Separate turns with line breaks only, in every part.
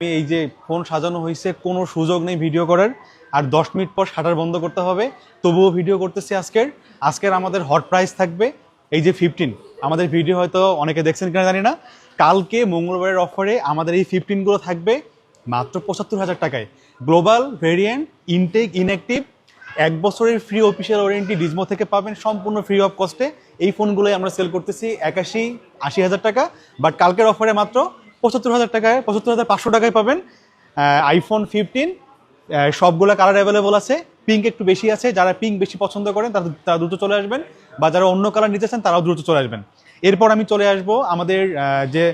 এই যে ফোন সাজানো হয়েছে, কোনো সুযোগ নেই ভিডিও করার। আর 10 মিনিট পর শাটার বন্ধ করতে হবে, তবুও ভিডিও করতেছি। আজকের আমাদের হট প্রাইস থাকবে এই যে 15। আমাদের ভিডিও হয়তো অনেকে দেখছেন কিনা জানি না। কালকে মঙ্গলবারের অফারে আমাদের এই 15গুলো থাকবে মাত্র 75,000 টাকায়। গ্লোবাল ভেরিয়েন্ট, ইনটেক, ইনঅ্যাক্টিভ, 1 বছরের ফ্রি অফিসিয়াল ওয়ারেন্টি ডিজমো থেকে পাবেন সম্পূর্ণ ফ্রি অফ কস্টে। এই ফোনগুলোই আমরা সেল করতেছি 81-80 হাজার টাকা, বাট কালকের অফারে মাত্র 75,000 টাকায়, 75,500 টাকায় পাবেন আইফোন 15। সবগুলো কালার অ্যাভেলেবল আছে, পিঙ্ক একটু বেশি আছে। যারা পিঙ্ক বেশি পছন্দ করেন তারা দ্রুত চলে আসবেন, বা যারা অন্য কালার নিতে চান তারাও দ্রুত চলে আসবেন। এরপর আমি চলে আসবো আমাদের যে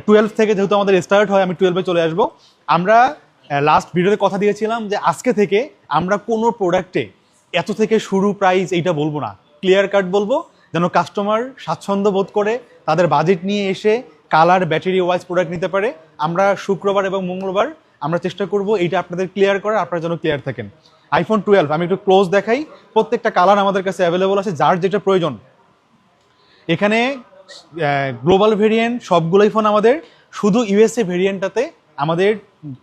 12 থেকে, যেহেতু আমাদের স্টার্ট হয়, আমি 12-এ চলে আসবো। আমরা লাস্ট ভিডিওতে কথা দিয়েছিলাম যে আজকে থেকে আমরা কোনো প্রোডাক্টে এত থেকে শুরু প্রাইস এইটা বলবো না, ক্লিয়ার কাট বলবো, যেন কাস্টমার স্বাচ্ছন্দ্য বোধ করে তাদের বাজেট নিয়ে এসে কালার, ব্যাটারি ওয়াইজ প্রোডাক্ট নিতে পারে। আমরা শুক্রবার এবং মঙ্গলবার আমরা চেষ্টা করব এইটা আপনাদের ক্লিয়ার করার, আপনারা যেন ক্লিয়ার থাকেন। আইফোন 12 আমি একটু ক্লোজ দেখাই। প্রত্যেকটা কালার আমাদের কাছে অ্যাভেলেবল আছে, যার যেটা প্রয়োজন। এখানে গ্লোবাল ভেরিয়েন্ট সবগুলোই ফোন আমাদের, শুধু ইউএসএ ভেরিয়েন্টটাতে আমাদের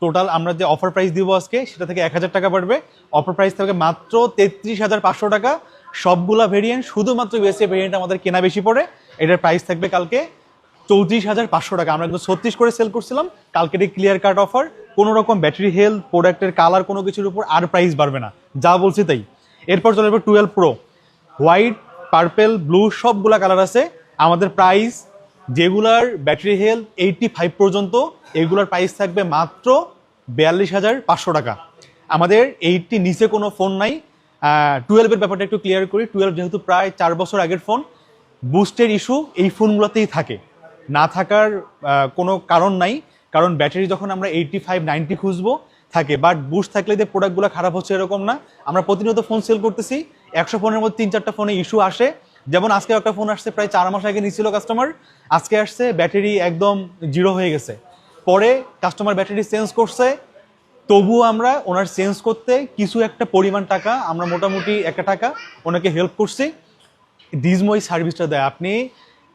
টোটাল আমরা যে অফার প্রাইস দিব আজকে, সেটা থেকে 1,000 টাকা বাড়বে। অফার প্রাইস থাকবে মাত্র 33,500 টাকা। সবগুলা ভেরিয়েন্ট, শুধুমাত্র ইউএসএ ভেরিয়েন্ট আমাদের কেনা বেশি পড়ে, এটার প্রাইস থাকবে কালকে 34,500 টাকা। আমরা কিন্তু 36 করে সেল করছিলাম, কালকের এই ক্লিয়ার কাট অফার। কোনো রকম ব্যাটারি হেলথ, প্রোডাক্টের কালার, কোনো কিছুর উপর আর প্রাইস বাড়বে না, যা বলছি তাই। এরপর চলে যাবে 12 প্রো। হোয়াইট, পার্পেল, ব্লু সবগুলা কালার আছে। আমাদের প্রাইস, যেগুলার ব্যাটারি হেলথ 85 পর্যন্ত, এগুলার প্রাইস থাকবে মাত্র 42,500 টাকা। আমাদের 80 নিচে কোনো ফোন নাই। 12-এর ব্যাপারটা একটু ক্লিয়ার করি। 12 যেহেতু প্রায় 4 বছর আগের ফোন, বুস্টের ইস্যু এই ফোনগুলোতেই থাকে, না থাকার কোনো কারণ নাই। কারণ ব্যাটারি যখন আমরা 85-90 খুঁজবো থাকে, বাট বুস্ট থাকলে যে প্রোডাক্টগুলো খারাপ হচ্ছে এরকম না। আমরা প্রতিনিয়ত ফোন সেল করতেছি, 100 ফোনের মধ্যে 3-4টা ফোনে ইস্যু আসে। যেমন আজকে একটা ফোন আসছে, প্রায় 4 মাস আগে নিচ্ছিল কাস্টমার, আজকে আসছে ব্যাটারি একদম জিরো হয়ে গেছে। পরে কাস্টমার ব্যাটারি চেঞ্জ করছে, তবুও আমরা ওনার চেঞ্জ করতে কিছু একটা পরিমাণ টাকা, আমরা মোটামুটি একটা টাকা ওনাকে হেল্প করছি। ডিজমো এই সার্ভিসটা দেয়। আপনি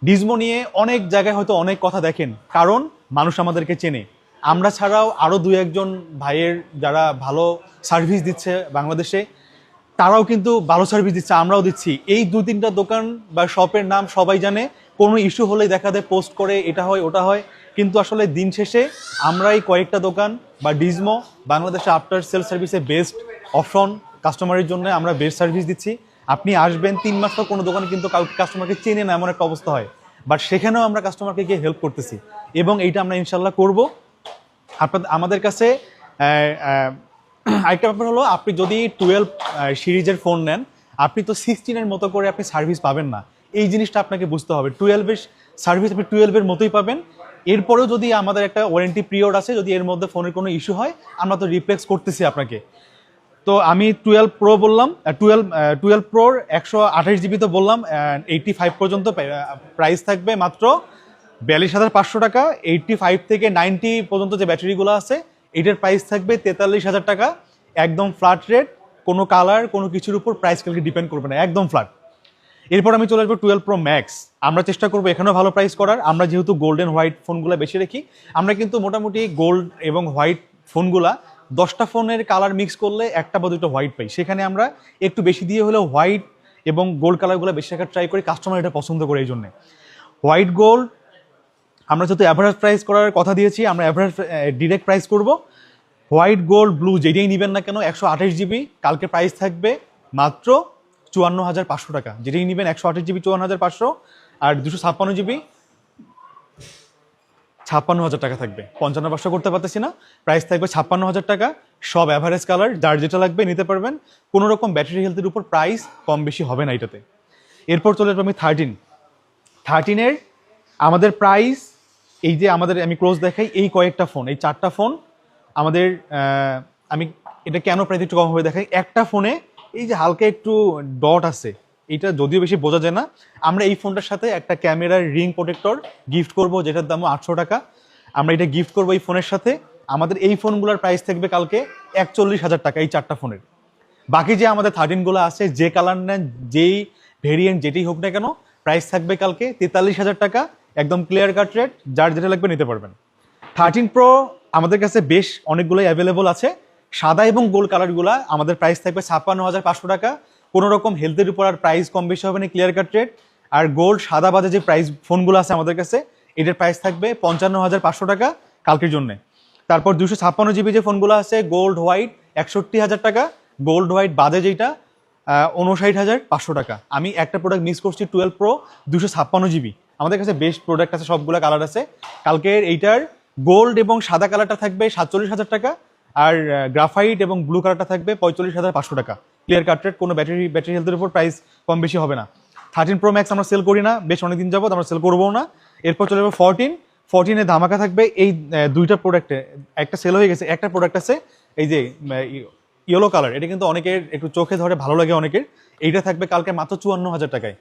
ডিজমো নিয়ে অনেক জায়গায় হয়তো অনেক কথা দেখেন, কারণ মানুষ আমাদেরকে চেনে। আমরা ছাড়াও আরও 2-1 ভাইয়ের যারা ভালো সার্ভিস দিচ্ছে বাংলাদেশে, তারাও কিন্তু ভালো সার্ভিস দিচ্ছে, আমরাও দিচ্ছি। এই 2-3টা দোকান বা শপের নাম সবাই জানে। কোনো ইস্যু হলেই দেখা দেয় পোস্ট করে, এটা হয় ওটা হয়, কিন্তু আসলে দিন শেষে আমরা এই কয়েকটা দোকান বা ডিজমো বাংলাদেশে আফটার সেল সার্ভিসে বেস্ট অপশন। কাস্টমারের জন্য আমরা বেস্ট সার্ভিস দিচ্ছি। আপনি আসবেন 3 মাস পর কোনো দোকানে কিন্তু কাস্টমারকে চেনে না, এমন একটা অবস্থা হয়, বাট সেখানেও আমরা কাস্টমারকে গিয়ে হেল্প করতেছি, এবং এইটা আমরা ইনশাল্লাহ করব। আমাদের কাছে আরেকটা ব্যাপার হলো, আপনি যদি 12 সিরিজের ফোন নেন, আপনি তো 16-এর মতো করে আপনি সার্ভিস পাবেন না। এই জিনিসটা আপনাকে বুঝতে হবে। 12-এর সার্ভিস আপনি 12-এর মতোই পাবেন। এরপরেও যদি আমাদের একটা ওয়ারেন্টি পিরিয়ড আছে, যদি এর মধ্যে ফোনের কোনো ইস্যু হয়, আমরা তো রিপ্লেস করতেছি আপনাকে। তো আমি 12 প্রো বললাম, 12 প্রোর 128 জিবি তো বললাম, 85 পর্যন্ত প্রাইস থাকবে মাত্র 42,500 টাকা। 85 থেকে 90 পর্যন্ত যে ব্যাটারিগুলো আছে, এটার প্রাইস থাকবে 43,000 টাকা। একদম ফ্ল্যাট রেট, কোনো কালার, কোনো কিছুর উপর প্রাইস কালকে ডিপেন্ড করবে না, একদম ফ্ল্যাট। এরপর আমি চলে আসবো 12 প্রো ম্যাক্স। আমরা চেষ্টা করবো এখানেও ভালো প্রাইস করার। আমরা যেহেতু গোল্ডেন হোয়াইট ফোনগুলো বেশি রাখি, আমরা কিন্তু মোটামুটি গোল্ড এবং হোয়াইট ফোনগুলা 10টা ফোনের কালার মিক্স করলে 1টা বা 2টা হোয়াইট পাই। সেখানে আমরা একটু বেশি দিয়ে হলেও হোয়াইট এবং গোল্ড কালারগুলো বেশি রাখার ট্রাই করি, কাস্টমার এটা পছন্দ করে। এই জন্যে হোয়াইট গোল্ড আমরা যেহেতু অ্যাভারেজ প্রাইস করার কথা দিয়েছি, আমরা অ্যাভারেজ ডিরেক্ট প্রাইস করব। হোয়াইট গোল্ড ব্লু যেটাই নেবেন না কেন, 128 জিবি কালকে প্রাইস থাকবে মাত্র 54,500 টাকা। যেটাই নেবেন 128 জিবি 54,500, আর 256 জিবি 56,000 টাকা থাকবে। 55,500 করতে পারতেছি না, প্রাইস থাকবে 56,000 টাকা। সব অ্যাভারেজ কালার, যার যেটা লাগবে নিতে পারবেন। কোনো রকম ব্যাটারি হেলথের উপর প্রাইস কম বেশি হবে না এটাতে। এরপর চলে যাবো আমি 13-এর আমাদের প্রাইস। এই যে আমাদের, আমি ক্লোজ দেখাই, এই কয়েকটা ফোন, এই 4টা ফোন আমাদের। আমি এটা কেন প্রাইস একটু কমভাবে দেখাই, একটা ফোনে এই যে হালকা একটু ডট আছে, এটা যদিও বেশি বোঝা যায় না। আমরা এই ফোনটার সাথে একটা ক্যামেরার রিং প্রোটেক্টর গিফট করব, যেটার দাম 800 টাকা। আমরা এটা গিফট করবো এই ফোনের সাথে। আমাদের এই ফোনগুলোর প্রাইস থাকবে কালকে 41,000 টাকা, এই 4টা ফোনের। বাকি যে আমাদের 13গুলো আছে, যে কালার নেন, যেই ভেরিয়েন্ট যেটাই হোক না কেন, প্রাইস থাকবে কালকে 43,000 টাকা। একদম ক্লিয়ার কাট রেট, যার যেটা লাগবে নিতে পারবেন। 13 Pro আমাদের কাছে বেশ অনেকগুলোই অ্যাভেলেবল আছে। সাদা এবং গোল্ড কালারগুলা আমাদের প্রাইস থাকবে 56,500 টাকা। কোনো রকম হেলথের উপর আর প্রাইস কম বেশি হবে না, ক্লিয়ার কাট রেট। আর গোল্ড সাদা বাজে যে প্রাইস ফোনগুলো আছে আমাদের কাছে, এটার প্রাইস থাকবে 55,500 টাকা কালকের জন্য। তারপর 256GB যে ফোনগুলো আছে গোল্ড হোয়াইট 61,000 টাকা, গোল্ড হোয়াইট বাজে যেটা 59,500 টাকা। আমি একটা প্রোডাক্ট মিস করছি 12 Pro 256GB। আমাদের কাছে বেস্ট প্রোডাক্ট আছে, সবগুলো কালার আছে। কালকের এইটার গোল্ড এবং সাদা কালারটা থাকবে 47,000 টাকা, আর গ্রাফাইট এবং ব্লু কালারটা থাকবে 45,500 টাকা। ক্লিয়ার কাট রেট, কোনো ব্যাটারি হেলথের উপর প্রাইস কম বেশি হবে না। 13 Pro Max আমরা সেল করি না, বেশ অনেকদিন যাবত আমরা সেল করবো না। এরপর চলে যাবো 14 ধামাকা থাকবে এই দুইটা প্রোডাক্টে। একটা সেল হয়ে গেছে, একটা প্রোডাক্ট আছে এই যে ইয়েলো কালার, এটা কিন্তু অনেকের একটু চোখে ধরে, ভালো লাগে অনেকের। এইটা থাকবে কালকে মাত্র 54,000 টাকায়।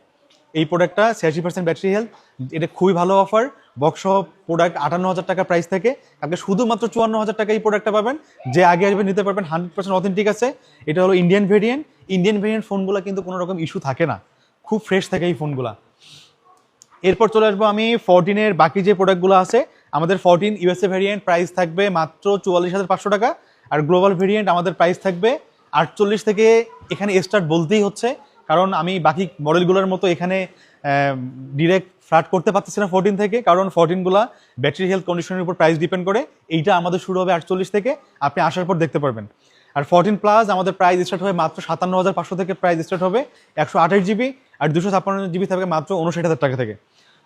এই প্রোডাক্টটা 86% ব্যাটারি হেলথ, এটা খুবই ভালো অফার। বক্স প্রোডাক্ট 58,000 টাকা প্রাইস থেকে কালকে শুধুমাত্র 54,000 টাকা এই প্রোডাক্টটা পাবেন। যে আগে আসবে নিতে পারবেন, 100% অথেন্টিক আছে। এটা হলো ইন্ডিয়ান ভেরিয়েন্ট ফোনগুলো কিন্তু কোনো রকম ইস্যু থাকে না, খুব ফ্রেশ থাকে এই ফোনগুলা। এরপর চলে আসবো আমি 14 বাকি যে প্রোডাক্টগুলো আছে। আমাদের 14 USA ভেরিয়েন্ট প্রাইস থাকবে মাত্র 44,500 টাকা, আর গ্লোবাল ভেরিয়েন্ট আমাদের প্রাইস থাকবে 48 থেকে। এখানে স্টার্ট বলতেই হচ্ছে, কারণ আমি বাকি মডেলগুলোর মতো এখানে ডিরেক্ট ফ্ল্যাট করতে পারতেছি না 14 থেকে, কারণ 14গুলা ব্যাটারি হেলথ কন্ডিশনের উপর প্রাইস ডিপেন্ড করে। এইটা আমাদের শুরু হবে 48 থেকে, আপনি আসার পর দেখতে পারবেন। আর 14 Plus আমাদের প্রাইস স্টার্ট হবে মাত্র 57,500 থেকে, প্রাইস স্টার্ট হবে 128GB, আর 256GB থাকবে মাত্র 59,000 টাকা থেকে।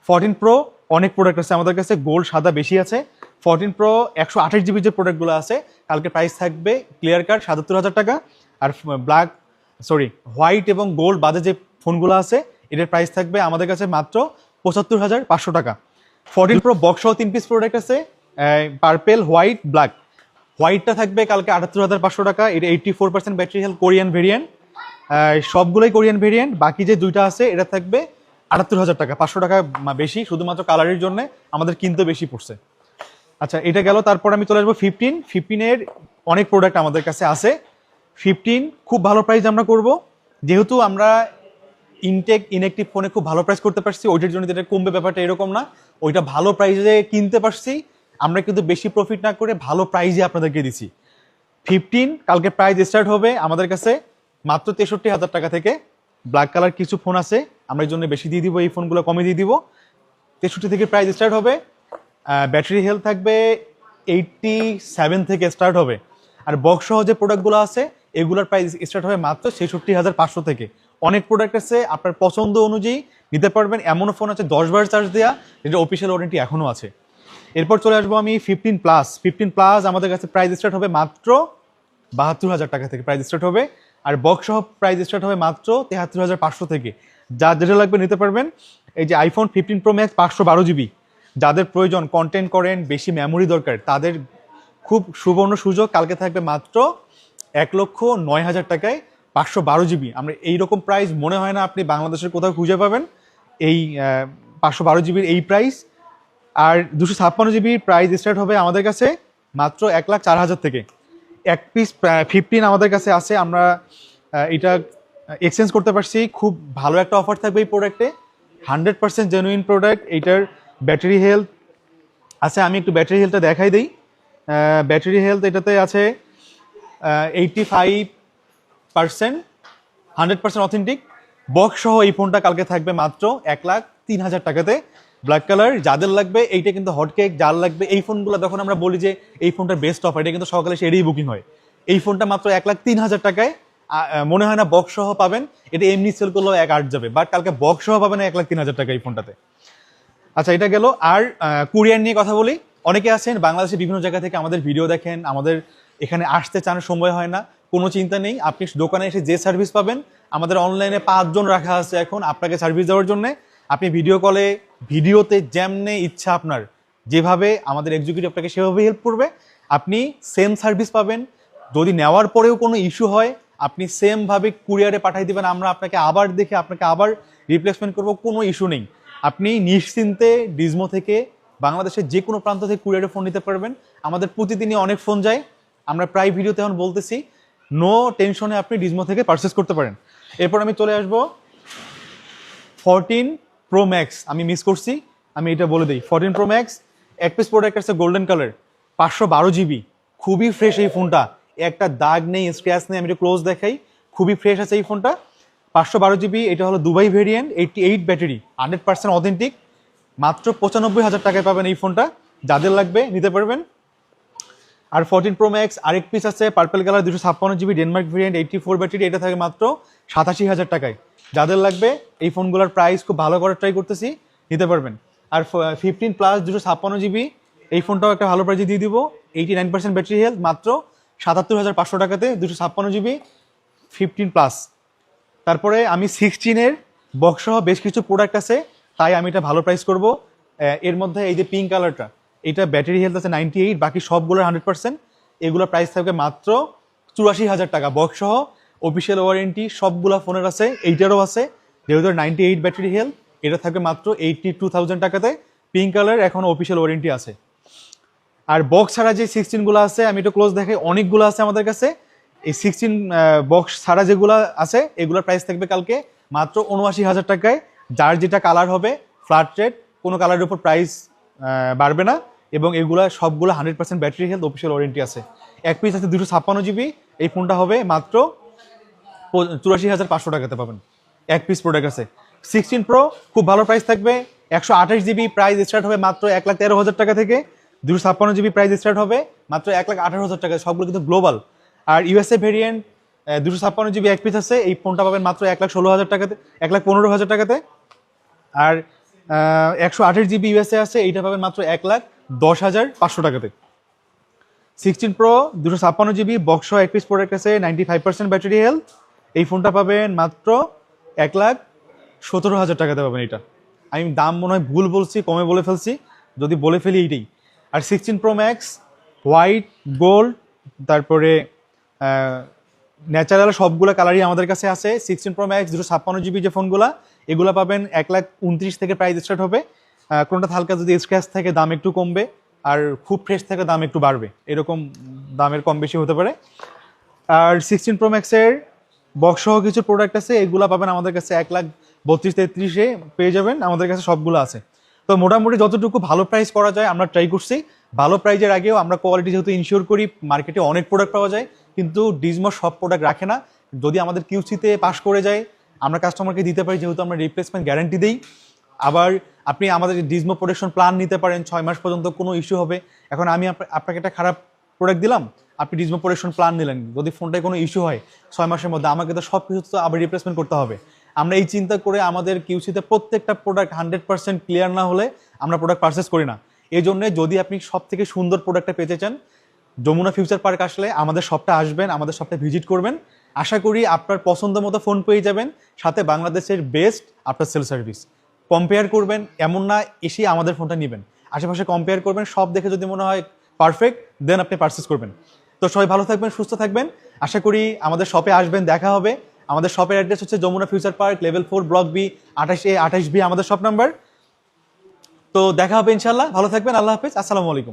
14 Pro অনেক প্রোডাক্ট আছে আমাদের কাছে, গোল্ড সাদা বেশি আছে। 14 Pro 128GB যে প্রোডাক্টগুলো আছে কালকে প্রাইস থাকবে ক্লিয়ার কাট 77,000 টাকা। আর হোয়াইট এবং গোল্ড বাদে যে ফোনগুলো আছে এটার প্রাইস থাকবে আমাদের কাছে মাত্র 75,500 টাকা। 14 Pro বক্স সহ 3 পিস প্রোডাক্ট আছে, পার্পেল, হোয়াইট, ব্ল্যাক। হোয়াইটটা থাকবে কালকে 78,500 টাকা। এটা 84% ব্যাটারি হেলথ, কোরিয়ান ভেরিয়েন্ট, সবগুলোই কোরিয়ান ভেরিয়েন্ট। বাকি যে দুইটা আছে এটা থাকবে 78,000 টাকা, 500 টাকা বেশি, শুধুমাত্র কালারের জন্য আমাদের কিনতে বেশি পড়ছে। আচ্ছা, এটা গেল। তারপর আমি চলে আসবো 15 অনেক প্রোডাক্ট আমাদের কাছে আছে। 15 খুব ভালো প্রাইস আমরা করব, যেহেতু আমরা ইনঅ্যাক্টিভ ফোনে খুব ভালো প্রাইস করতে পারছি, ওইটার জন্য যেটা কমবে ব্যাপারটা এরকম না। ওইটা ভালো প্রাইসে কিনতে পারছি আমরা, কিন্তু বেশি প্রফিট না করে ভালো প্রাইসে আপনাদেরকে দিছি। 15 কালকে প্রাইস স্টার্ট হবে আমাদের কাছে মাত্র 63,000 টাকা থেকে। ব্ল্যাক কালার কিছু ফোন আছে, আমরা এই জন্য বেশি দিয়ে দিব, এই ফোনগুলো কমে দিয়ে দিব। 63 থেকে প্রাইস স্টার্ট হবে। ব্যাটারি হেলথ থাকবে 87 থেকে স্টার্ট হবে। আর বক্স সহ যে প্রোডাক্টগুলো আছে এগুলোর প্রাইস স্টার্ট হবে মাত্র 66,500 থেকে। অনেক প্রোডাক্ট আছে, আপনার পছন্দ অনুযায়ী নিতে পারবেন। এমনও ফোন আছে 10 বার চার্জ দেওয়া, যেটা অফিসিয়াল ওয়ারেন্টি এখনও আছে। এরপর চলে আসবো আমি 15 প্লাস আমাদের কাছে প্রাইস স্টার্ট হবে মাত্র 72,000 টাকা থেকে প্রাইস স্টার্ট হবে। আর বক্স সহ প্রাইস স্টার্ট হবে মাত্র 73,500 থেকে। যা যেটা লাগবে নিতে পারবেন। এই যে iPhone 15 Pro Max 512GB, যাদের প্রয়োজন, কন্টেন্ট করেন, বেশি মেমোরি দরকার, তাদের খুব সুবর্ণ সুযোগ। কালকে থাকবে মাত্র 1,09,000 টাকায় 512GB। আমরা এইরকম প্রাইস মনে হয় না আপনি বাংলাদেশের কোথাও খুঁজে পাবেন, এই 512GBর এই প্রাইস। আর 256GB প্রাইস স্টার্ট হবে আমাদের কাছে মাত্র 1,04,000 থেকে। এক পিস 15 আমাদের কাছে আছে, আমরা এটা এক্সচেঞ্জ করতে পারছি। খুব ভালো একটা অফার থাকবে এই প্রোডাক্টে, 100% জেনুইন প্রোডাক্ট। এইটার ব্যাটারি হেলথ আছে, আমি একটু ব্যাটারি হেলথটা দেখাই দিই। ব্যাটারি হেলথ এটাতে আছে 85%, 100% অথেন্টিক। বক্স সহ এই ফোনটা কালকে থাকবে মাত্র 1,03,000 টাকাতে। ব্ল্যাক কালার যাদের লাগবে, এইটা কিন্তু হটকেক। যার লাগবে এই ফোনগুলো, যখন আমরা বলি যে এই ফোনটা বেস্ট অফার, এটা কিন্তু সকালে সেটাই বুকিং হয়। এই ফোনটা মাত্র 1,03,000 টাকায়, মনে হয় না বক্স সহ পাবেন। এটা এমনি সেল করলেও 1,08,000 যাবে, বাট কালকে বক্স সহ পাবেন 1,03,000 টাকা এই ফোনটাতে। আচ্ছা, এটা গেল। আর কুরিয়ার নিয়ে কথা বলি। অনেকে আছেন বাংলাদেশের বিভিন্ন জায়গা থেকে আমাদের ভিডিও দেখেন, আমাদের এখানে আসতে চান, সময় হয় না, কোনো চিন্তা নেই। আপনি দোকানে এসে যে সার্ভিস পাবেন, আমাদের অনলাইনে 5 জন রাখা আছে এখন আপনাকে সার্ভিস দেওয়ার জন্য। আপনি ভিডিও কলে, ভিডিওতে যেমনে ইচ্ছা আপনার, যেভাবে আমাদের এক্সিকিউটিভ আপনাকে সেভাবে হেল্প করবে। আপনি সেম সার্ভিস পাবেন। যদি নেওয়ার পরেও কোনো ইস্যু হয়, আপনি সেমভাবে কুরিয়ারে পাঠিয়ে দেবেন, আমরা আপনাকে আবার দেখে আপনাকে আবার রিপ্লেসমেন্ট করব, কোনো ইস্যু নেই। আপনি নিশ্চিন্তে ডিজমো থেকে বাংলাদেশের যে কোনো প্রান্ত থেকে কুরিয়ারে ফোন নিতে পারবেন। আমাদের প্রতিদিনই অনেক ফোন যায়, আমরা প্রায় ভিডিওতে এখন বলতেছি। নো টেনশনে আপনি ডিজমো থেকে পারচেস করতে পারেন। এরপর আমি চলে আসবো 14 Pro Max। আমি মিস করছি, আমি এটা বলে দিই। 14 Pro Max এক পিস প্রোডাক্ট আছে গোল্ডেন কালার, 512 জিবি, খুবই ফ্রেশ এই ফোনটা, একটা দাগ নেই, স্ক্র্যাচ নেই, আমি একটু ক্লোজ দেখাই, খুবই ফ্রেশ আছে এই ফোনটা। 512 জিবি, এটা হলো দুবাই ভেরিয়েন্ট, 88 ব্যাটারি, 100% অথেন্টিক, মাত্র 95,000 টাকায় পাবেন এই ফোনটা। যাদের লাগবে নিতে পারবেন। আর 14 প্রো ম্যাক্স আরেক পিস আছে, purple colour, 256 GB, Denmark variant, 84 battery, এটা থাকে মাত্র 87,000 টাকায়। যাদের লাগবে এই ফোনগুলোর প্রাইস খুব ভালো করে ট্রাই করতেছি, নিতে পারবেন। আর 15 প্লাস 256 জিবি, এই ফোনটাও একটা ভালো প্রাইজে দিয়ে দিব, 89% ব্যাটারি হেলথ, মাত্র 77,500 টাকাতে 256 জিবি 15 প্লাস। তারপরে আমি 16-এর বক্স সহ বেশ কিছু প্রোডাক্ট আছে, তাই আমি এটা ভালো প্রাইস করব। এর মধ্যে এই যে পিঙ্ক কালারটা, এটা ব্যাটারি হেলথ আছে 98, বাকি সবগুলোর 100%। এগুলোর প্রাইস থাকবে মাত্র 84,000 টাকা বক্স সহ, অফিসিয়াল ওয়ারেন্টি সবগুলা ফোনের আছে, এইটারও আছে, যেহেতু 98 ব্যাটারি হেলথ, এটা থাকবে মাত্র 82,000 টাকাতে। পিঙ্ক কালার এখন অফিসিয়াল ওয়ারেন্টি আছে। আর বক্স ছাড়া যে 16 আছে, আমি একটু ক্লোজ দেখাই, অনেকগুলো আছে আমাদের কাছে। এই 16 বক্স ছাড়া যেগুলো আছে, এগুলোর প্রাইস থাকবে কালকে মাত্র 79,000 টাকায়। যার যেটা কালার হবে ফ্ল্যাট রেট, কোনো কালারের উপর প্রাইস বাড়বে না। এবং এগুলা সবগুলো 100% ব্যাটারি হেলথ, অফিসিয়াল ওয়ারেন্টি আছে। এক পিস আছে 256 জিবি, এই ফোনটা হবে মাত্র 84,500 টাকাতে পাবেন। এক পিস প্রোডাক্ট আছে। 16 প্রো খুব ভালো প্রাইস থাকবে, 128 জিবি, প্রাইস স্টার্ট হবে মাত্র 1,13,000 টাকা থেকে। 256 জিবি প্রাইস স্টার্ট হবে মাত্র 1,18,000 টাকা, সবগুলো কিন্তু গ্লোবাল। আর ইউএসএ ভেরিয়েন্ট 256 জিবি এক পিস আছে, এই ফোনটা পাবেন মাত্র 1,16,000 টাকাতে, 1,15,000 টাকাতে। আর 128 জিবি ইউএসএ আছে, এইটা পাবেন মাত্র 1,10,500 টাকাতে। 16 প্রো 256 জিবি বক্স এক পিস প্রোডাক্ট আছে, 95% ব্যাটারি হেলথ, এই ফোনটা পাবেন মাত্র 1,17,000 টাকাতে পাবেন। এটা আমি দাম মনে হয় ভুল বলছি, কমে বলে ফেলছি, যদি বলে ফেলি এইটাই। আর 16 প্রো ম্যাক্স হোয়াইট, গোল্ড, তারপরে ন্যাচারাল, সবগুলো কালারই আমাদের কাছে আছে। 16 প্রো ম্যাক্স 256 জিবি যে ফোনগুলো, এগুলো পাবেন 1,29,000 থেকে প্রাইস স্টার্ট হবে। কোনটা হালকা যদি স্ক্র্যাচ থাকে দাম একটু কমবে, আর খুব ফ্রেশ থাকে দাম একটু বাড়বে, এরকম দামের কম বেশি হতে পারে। আর 16 প্রো ম্যাক্সের বক্স সহ কিছু প্রোডাক্ট আছে, এগুলো পাবেন আমাদের কাছে 1,32,000-33,000 পেয়ে যাবেন, আমাদের কাছে সবগুলো আছে। তো মোটামুটি যতটুকু ভালো প্রাইস করা যায় আমরা ট্রাই করছি। ভালো প্রাইজের আগেও আমরা কোয়ালিটি যেহেতু ইনশিওর করি, মার্কেটে অনেক প্রোডাক্ট পাওয়া যায়, কিন্তু ডিজমো সব প্রোডাক্ট রাখে না। যদি আমাদের কিউসিতে পাস করে যায়, আমরা কাস্টমারকে দিতে পারি, যেহেতু আমরা রিপ্লেসমেন্ট গ্যারান্টি দিই। আবার আপনি আমাদের ডিজমো প্রোটেকশন প্ল্যান নিতে পারেন, 6 মাস পর্যন্ত কোনো ইস্যু হবে। এখন আমি আপনাকে একটা খারাপ প্রোডাক্ট দিলাম, আপনি ডিজমো প্রোটেকশন প্ল্যান নিলেন, যদি ফোনটায় কোনো ইস্যু হয় 6 মাসের মধ্যে, আমাকে তো সব কিছু তো আবার রিপ্লেসমেন্ট করতে হবে। আমরা এই চিন্তা করে আমাদের কিউসিতে প্রত্যেকটা প্রোডাক্ট 100% ক্লিয়ার না হলে আমরা প্রোডাক্ট পারচেস করি না। এই জন্য যদি আপনি সব থেকে সুন্দর প্রোডাক্টটা পেতে চান, যমুনা ফিউচার পার্ক আসলে আমাদের শপটা আসবেন, আমাদের শপটা ভিজিট করবেন। আশা করি আপনার পছন্দ মতো ফোন পেয়ে যাবেন, সাথে বাংলাদেশের best after sale service. Compare করবেন, এমন না এসে আমাদের ফোনটা নেবেন, আশেপাশে কম্পেয়ার করবেন, সব দেখে যদি মনে হয় পারফেক্ট, দেন আপনি পারচেস করবেন। তো সবাই ভালো থাকবেন, সুস্থ থাকবেন। আশা করি আমাদের শপে আসবেন, দেখা হবে। আমাদের শপের অ্যাড্রেস হচ্ছে Jamuna future park, level 4, block B, 28A 28B আমাদের শপ নাম্বার। তো দেখা হবে ইনশাল্লাহ, ভালো থাকবেন, আল্লাহ হাফেজ, আসসালামু আলাইকুম।